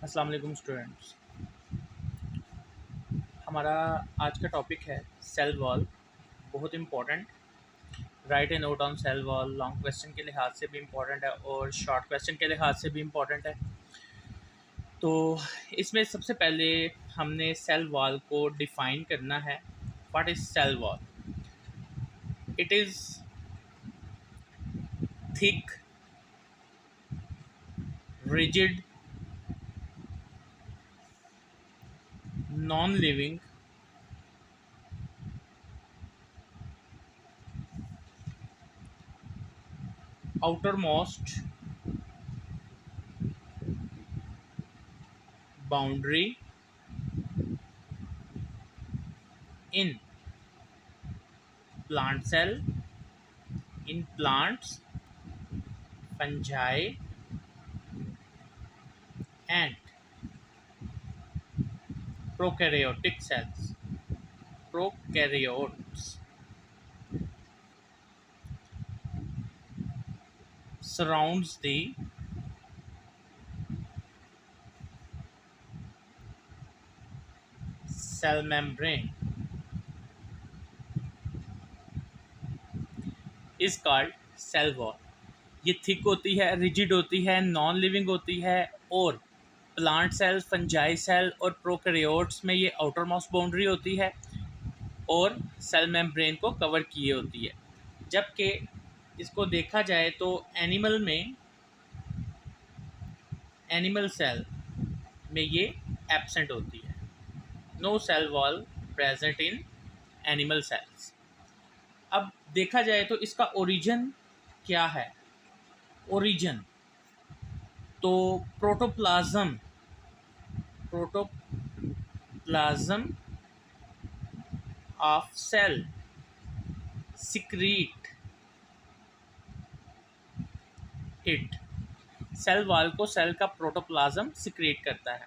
अस्सलाम वालेकुम स्टूडेंट्स। हमारा आज का टॉपिक है सेल वॉल। बहुत important. Right A note on sale wall long question के लिहाज से भी इम्पोर्टेंट है और शॉर्ट क्वेश्चन के लिहाज से भी इम्पोर्टेंट है। तो इसमें सबसे पहले हमने सेल वॉल को डिफ़ाइन करना है। What is cell wall? It is thick, rigid, non living, outermost boundary in plant cell, in plants, fungi and prokaryotic cells. Prokaryotes surrounds the cell membrane is called cell wall. ये thick होती है, rigid होती है, non living होती है और plant cell, fungi cell और prokaryotes में ये आउटर मोस्ट बाउंड्री होती है और सेल मेम्ब्रेन को कवर किए होती है। जबकि इसको देखा जाए तो एनिमल सेल में ये एब्सेंट होती है। No cell wall present in animal cells. अब देखा जाए तो इसका ओरिजिन क्या है? ओरिजिन तो protoplasm of cell secrete it. Cell wall को सेल का प्रोटोप्लाज्म सिक्रीट करता है।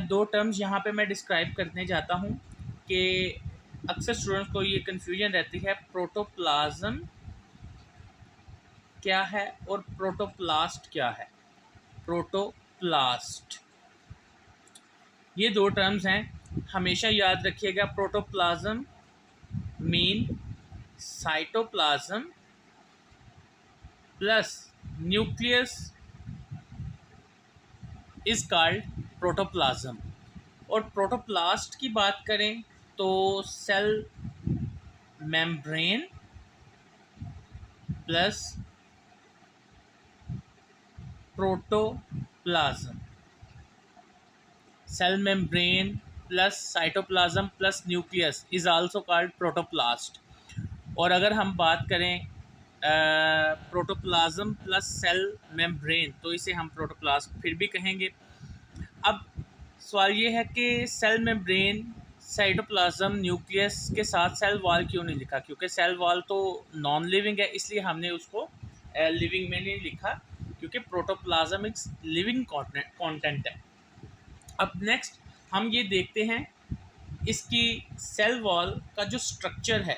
दो टर्म्स यहाँ पे मैं डिस्क्राइब करने जाता हूँ कि अक्सर स्टूडेंट्स को ये कन्फ्यूजन रहती है, प्रोटोप्लाज्म क्या है और प्रोटोप्लास्ट क्या है। प्रोटोप्लास्ट, ये दो टर्म्स हैं, हमेशा याद रखिएगा। Protoplasm mean cytoplasm plus nucleus is called protoplasm. और प्रोटोप्लास्ट की बात करें तो cell membrane plus protoplasm. Cell membrane plus cytoplasm plus nucleus is also called protoplast. और अगर हम बात करें प्रोटोप्लाज्म प्लस सेल मेम्ब्रेन तो इसे हम प्रोटोप्लास्ट फिर भी कहेंगे। अब सवाल ये है कि सेल मेम्ब्रेन, साइटोप्लाज्म, न्यूक्लियस के साथ सेल वॉल क्यों नहीं लिखा? क्योंकि सेल वॉल तो नॉन लिविंग है, इसलिए हमने उसको लिविंग में नहीं लिखा, क्योंकि प्रोटोप्लाज्म एक लिविंग कंटेंट है। अब नेक्स्ट हम ये देखते हैं इसकी सेल वॉल का जो स्ट्रक्चर है।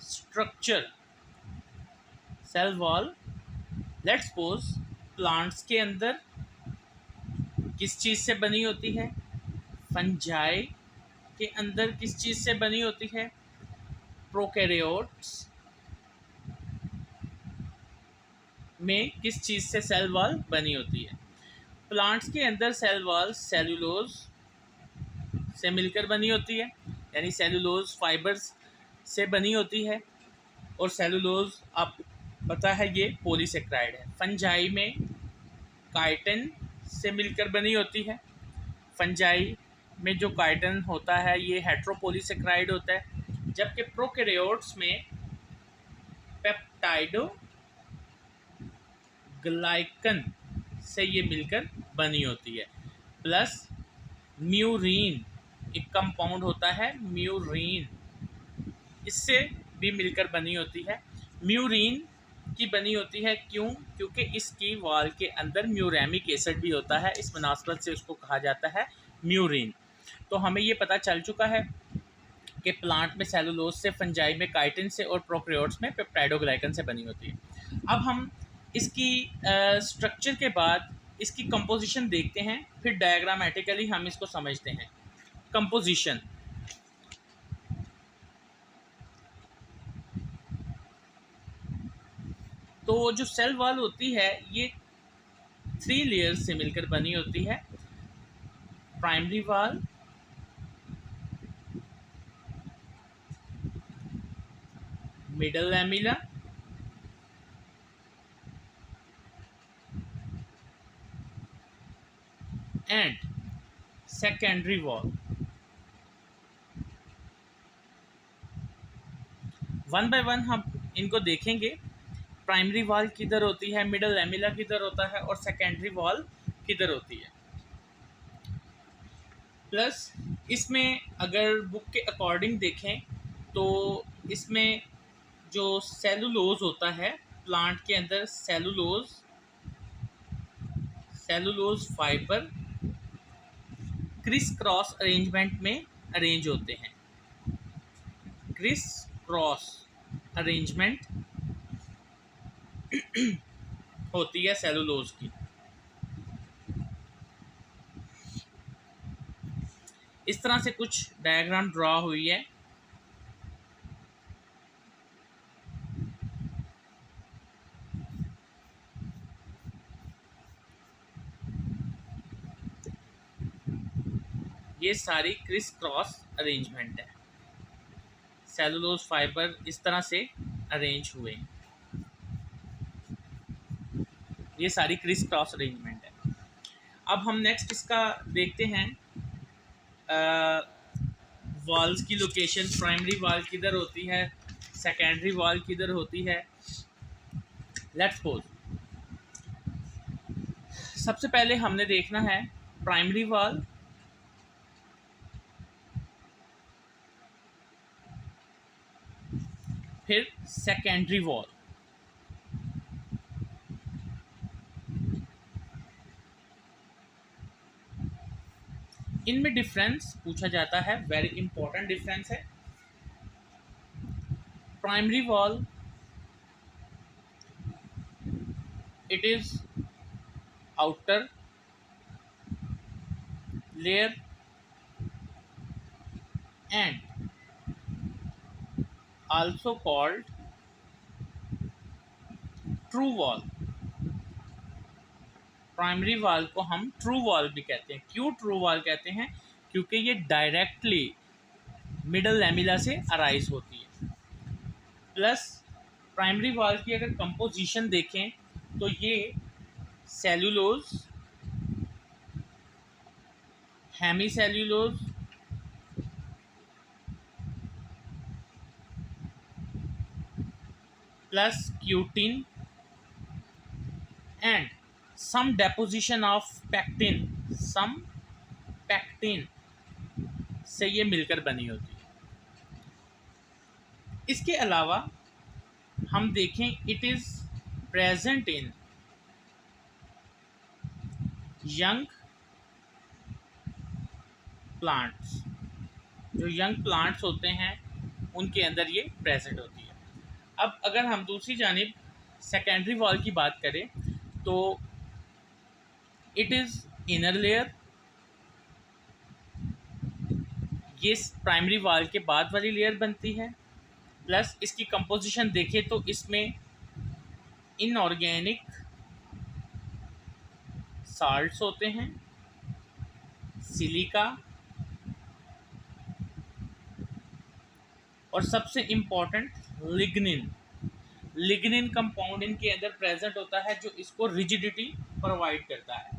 Structure cell wall, let's suppose plants के अंदर किस चीज़ से बनी होती है? फंजाई के अंदर किस चीज़ से बनी होती है? प्रोकैरियोट्स में किस चीज़ से सेल वॉल बनी होती है? प्लांट्स के अंदर सेल वॉल सेलुलोज से मिलकर बनी होती है, यानी सेलुलोज फाइबर्स से बनी होती है। और सेलुलोज आप पता है ये पॉलीसेक्राइड है। फंजाई में काइटिन से मिलकर बनी होती है। फंजाई में जो काइटिन होता है ये हेट्रोपॉलीसेक्राइड होता है, जबकि प्रोकैरियोट्स में पेप्टाइडो ग्लाइकन से ये मिलकर बनी होती है। प्लस म्यूरीन एक कंपाउंड होता है, म्यूरीन, इससे भी मिलकर बनी होती है। म्यूरीन की बनी होती है क्यों? क्योंकि इसकी वॉल के अंदर म्यूरेमिक एसिड भी होता है, इस मुनासबत से उसको कहा जाता है म्यूरीन। तो हमें ये पता चल चुका है कि प्लांट में सेलुलोज से, फंजाई में काइटिन से और प्रोकैरियोट्स में पेप्टाइडोग्लाइकन से बनी होती है। अब हम इसकी स्ट्रक्चर के बाद इसकी कंपोजिशन देखते हैं, फिर डायग्रामेटिकली हम इसको समझते हैं। कंपोजिशन, तो जो सेल वॉल होती है ये 3 लेयर्स से मिलकर बनी होती है। Primary wall, middle lamella and secondary wall. One by one हम इनको देखेंगे। प्राइमरी वॉल किधर होती है, मिडल लैमिला किधर होता है और सेकेंडरी वॉल किधर होती है। प्लस इसमें अगर बुक के अकॉर्डिंग देखें तो इसमें जो सेलुलोज होता है प्लांट के अंदर, cellulose fibre criss cross arrangement में अरेंज होते हैं। क्रिस क्रॉस अरेंजमेंट होती है सेलुलोज की। इस तरह से कुछ डायग्राम ड्रॉ हुई है। ये सारी क्रिस क्रॉस अरेंजमेंट है। सेलुलोज फाइबर इस तरह से अरेंज हुए, ये सारी क्रिस क्रॉस अरेंजमेंट है। अब हम नेक्स्ट इसका देखते हैं वॉल्स की लोकेशन। प्राइमरी वॉल किधर होती है, सेकेंडरी वॉल किधर होती है। लेट्स सपोज सबसे पहले हमने देखना है प्राइमरी वॉल, फिर सेकेंडरी वॉल। इनमें डिफरेंस पूछा जाता है, वेरी इंपॉर्टेंट डिफरेंस है। Primary wall, it is outer layer and also called true wall। Primary wall को हम ट्रू वॉल भी कहते हैं। क्यों ट्रू वॉल कहते हैं? क्योंकि ये डायरेक्टली मिडल लैमिला से अराइज होती है। प्लस प्राइमरी वॉल की अगर कंपोजिशन देखें तो ये cellulose, hemicellulose, plus cutin and some deposition of pectin, से ये मिलकर बनी होती है। इसके अलावा हम देखें, it is present in young plants. जो यंग प्लांट्स होते हैं उनके अंदर ये प्रेजेंट होती है। अब अगर हम दूसरी जानिब सेकेंडरी वॉल की बात करें तो इट इज़ इनर लेयर, ये प्राइमरी वॉल के बाद वाली लेयर बनती है। प्लस इसकी कंपोजिशन देखें तो इसमें इनऑर्गेनिक साल्ट्स होते हैं, सिलिका, और सबसे इम्पॉर्टेंट लिग्निन कंपाउंड इनके अंदर प्रेजेंट होता है जो इसको रिजिडिटी प्रोवाइड करता है।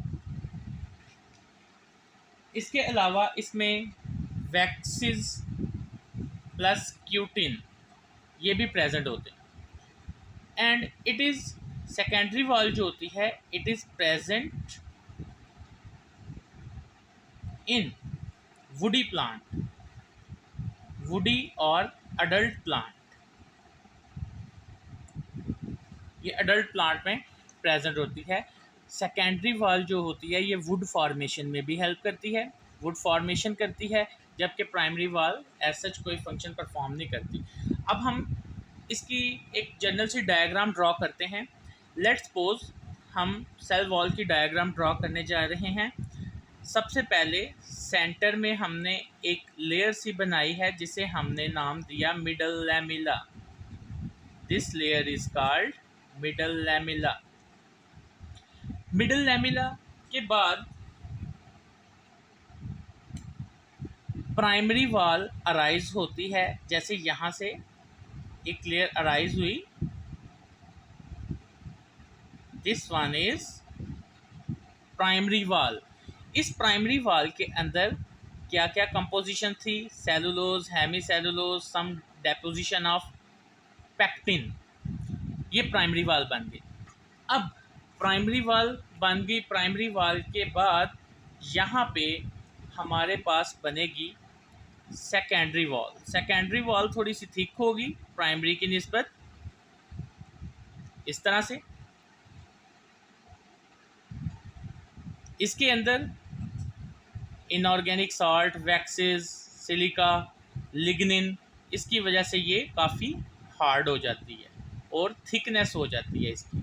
इसके अलावा इसमें वैक्सीज प्लस क्यूटिन ये भी प्रेजेंट होते हैं। And it is secondary wall जो होती है, it is present in woody plant, woody और अडल्ट प्लांट। ये अडल्ट प्लांट में प्रेजेंट होती है। सेकेंडरी वॉल जो होती है ये वुड फॉर्मेशन में भी हेल्प करती है, वुड फॉर्मेशन करती है, जबकि प्राइमरी वॉल एज सच कोई फंक्शन परफॉर्म नहीं करती। अब हम इसकी एक जनरल सी डायग्राम ड्रॉ करते हैं। लेट्स सपोज हम सेल वॉल की डायग्राम ड्रॉ करने जा रहे हैं। सबसे पहले सेंटर में हमने एक लेयर सी बनाई है जिसे हमने नाम दिया middle lamella. This layer is called middle lamella. Middle lamella के बाद प्राइमरी वॉल अराइज होती है, जैसे यहाँ से एक लेयर अराइज हुई। This one is primary wall. इस प्राइमरी वॉल के अंदर क्या क्या कंपोजिशन थी? Cellulose, hemicellulose, some deposition of pectin. ये प्राइमरी वॉल बन गई। अब प्राइमरी वॉल बन गई। प्राइमरी वॉल के बाद यहाँ पे हमारे पास बनेगी सेकेंडरी वॉल। सेकेंडरी वॉल थोड़ी सी थिक होगी प्राइमरी की निस्बत, इस तरह से। इसके अंदर inorganic salt, waxes, silica, lignin, इसकी वजह से ये काफ़ी हार्ड हो जाती है और थिकनेस हो जाती है इसकी।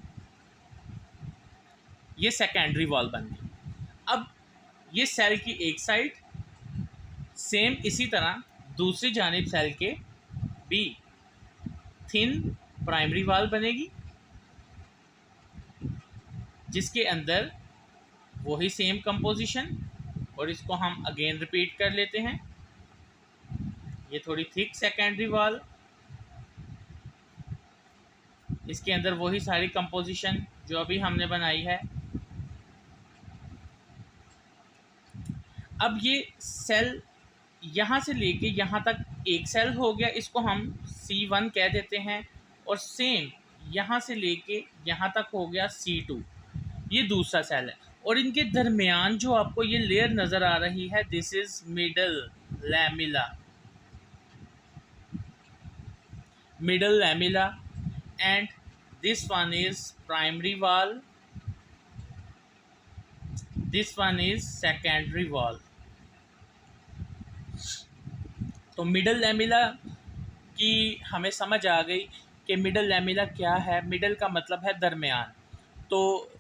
ये सेकेंडरी वॉल बन गई। अब ये सेल की एक साइड, सेम इसी तरह दूसरी जानिब सेल के भी थिन प्राइमरी वॉल बनेगी, जिसके अंदर वही सेम कंपोजिशन, और इसको हम अगेन रिपीट कर लेते हैं। ये थोड़ी थिक सेकेंडरी वॉल, इसके अंदर वही सारी कंपोजिशन जो अभी हमने बनाई है। अब ये सेल यहाँ से लेके यहाँ तक एक सेल हो गया, इसको हम C1 कह देते हैं। और सेम यहाँ से लेके यहाँ तक हो गया C2, ये दूसरा सेल है। और इनके दरमियान जो आपको ये लेयर नज़र आ रही है, this is middle lamella. Middle lamella and this one is primary wall, this one is secondary wall. तो मिडल लैमिला की हमें समझ आ गई कि मिडल लैमिला क्या है। मिडल का मतलब है दरमियान। तो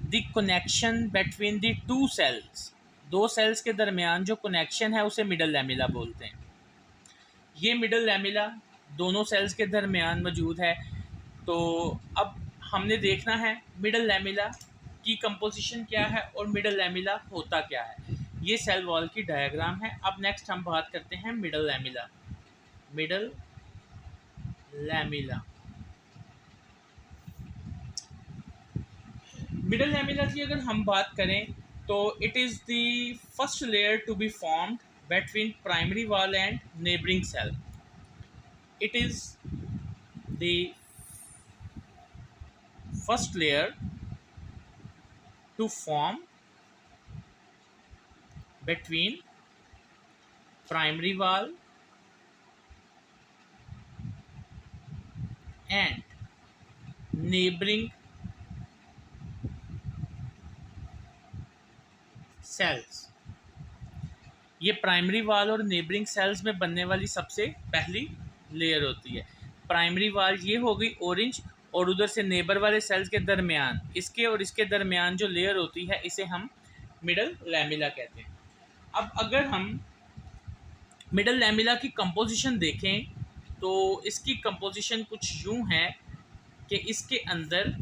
the connection between the two cells, दो सेल्स के दरमियान जो कनेक्शन है उसे मिडल लैमिला बोलते हैं। ये मिडल लैमिला दोनों सेल्स के दरमियान मौजूद है। तो अब हमने देखना है मिडल लैमिला की कंपोजिशन क्या है और मिडल लैमिला होता क्या है। ये सेल वॉल की डायग्राम है। अब नेक्स्ट हम बात करते हैं middle lamella. Middle lamella, middle lamella की अगर हम बात करें तो it is the first layer to be formed between primary wall and neighboring cell. It is the first layer to form between primary wall and neighboring cells. ये primary वाल और neighbouring cells में बनने वाली सबसे पहली लेयर होती है। प्राइमरी वाल ये हो गई ऑरेंज, और उधर से नेबर वाले सेल्स के दरमियान, इसके और इसके दरमियान जो लेयर होती है इसे हम मिडल लैमिला कहते हैं। अब अगर हम मिडल लैमिला की कंपोजिशन देखें तो इसकी कंपोजिशन कुछ यूँ है कि इसके अंदर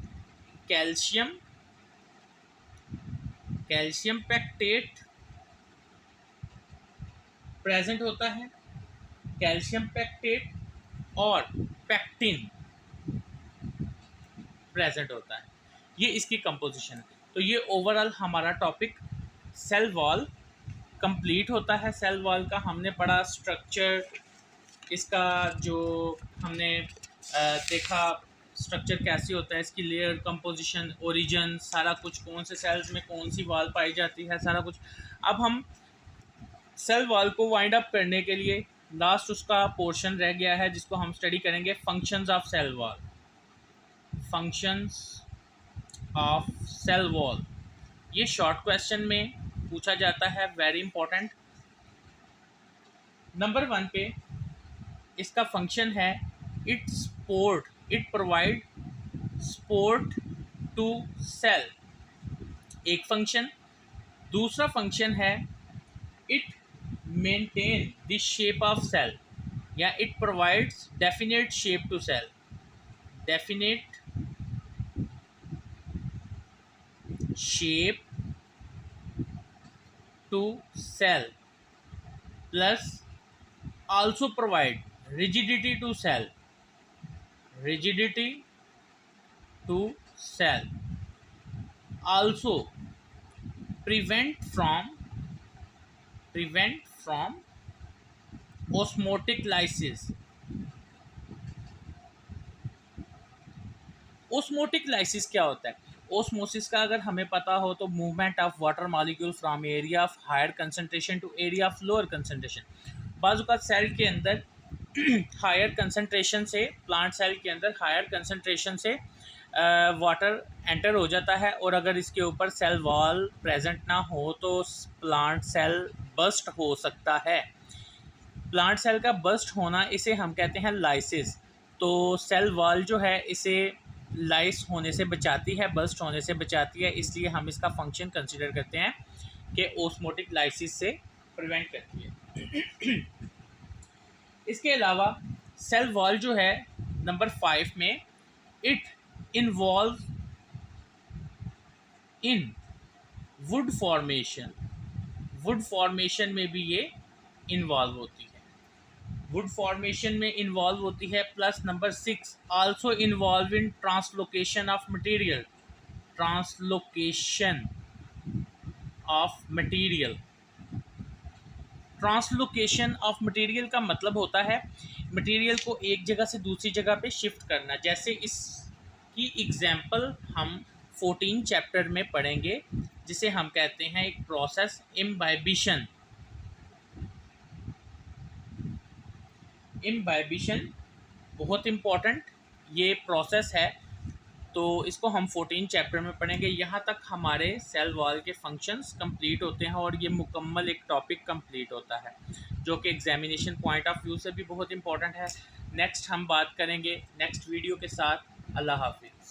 कैल्शियम पैक्टेट प्रेजेंट होता है, कैल्शियम पैक्टेट और पैक्टिन प्रेजेंट होता है। ये इसकी कंपोजिशन है। तो ये ओवरऑल हमारा टॉपिक सेल वॉल कंप्लीट होता है। सेल वॉल का हमने पढ़ा स्ट्रक्चर, इसका जो हमने देखा स्ट्रक्चर कैसे होता है, इसकी लेयर, कंपोजिशन, ओरिजिन, सारा कुछ, कौन से सेल्स में कौन सी वॉल पाई जाती है, सारा कुछ। अब हम सेल वॉल को वाइंड अप करने के लिए लास्ट उसका पोर्शन रह गया है जिसको हम स्टडी करेंगे, functions of cell wall. Functions of cell wall, ये शॉर्ट क्वेश्चन में पूछा जाता है, वेरी इंपॉर्टेंट। नंबर 1 पे इसका फंक्शन है it provide support to cell, एक फंक्शन। दूसरा फंक्शन है it maintain the shape of cell, या it provides definite shape to cell, definite shape to cell, plus also provide rigidity to cell, rigidity to cell, also prevent from osmotic lysis। Osmotic lysis क्या होता है? Osmosis का अगर हमें पता हो तो movement of water molecule from area of higher concentration to area of lower concentration. बाजू का सेल के अंदर हायर कंसंट्रेशन से, प्लांट सेल के अंदर हायर कंसंट्रेशन से वाटर एंटर हो जाता है, और अगर इसके ऊपर सेल वॉल प्रेजेंट ना हो तो प्लांट सेल बस्ट हो सकता है। प्लांट सेल का बस्ट होना, इसे हम कहते हैं लाइसिस। तो सेल वॉल जो है इसे लाइस होने से बचाती है, बस्ट होने से बचाती है, इसलिए हम इसका फंक्शन कंसिडर करते हैं कि ओस्मोटिक लाइसिस से प्रिवेंट करती है। इसके अलावा सेल वॉल जो है नंबर 5 में, it involve in would formation, would formation में भी ये इन्वॉल्व होती है, वुड फॉर्मेशन में इन्वॉल्व होती है। Plus number 6, also involve in translocation of material, translocation of material. Translocation of material का मतलब होता है मटेरियल को एक जगह से दूसरी जगह पे शिफ्ट करना। जैसे इसकी एग्जांपल हम 14 चैप्टर में पढ़ेंगे, जिसे हम कहते हैं एक प्रोसेस इम्बाइबिशन। इम्बाइबिशन बहुत इम्पॉर्टेंट ये प्रोसेस है, तो इसको हम 14 चैप्टर में पढ़ेंगे। यहाँ तक हमारे सेल वॉल के फंक्शंस कंप्लीट होते हैं और ये मुकम्मल एक टॉपिक कंप्लीट होता है, जो कि एग्जामिनेशन पॉइंट ऑफ व्यू से भी बहुत इम्पॉर्टेंट है। नेक्स्ट हम बात करेंगे नेक्स्ट वीडियो के साथ। अल्लाह हाफिज़।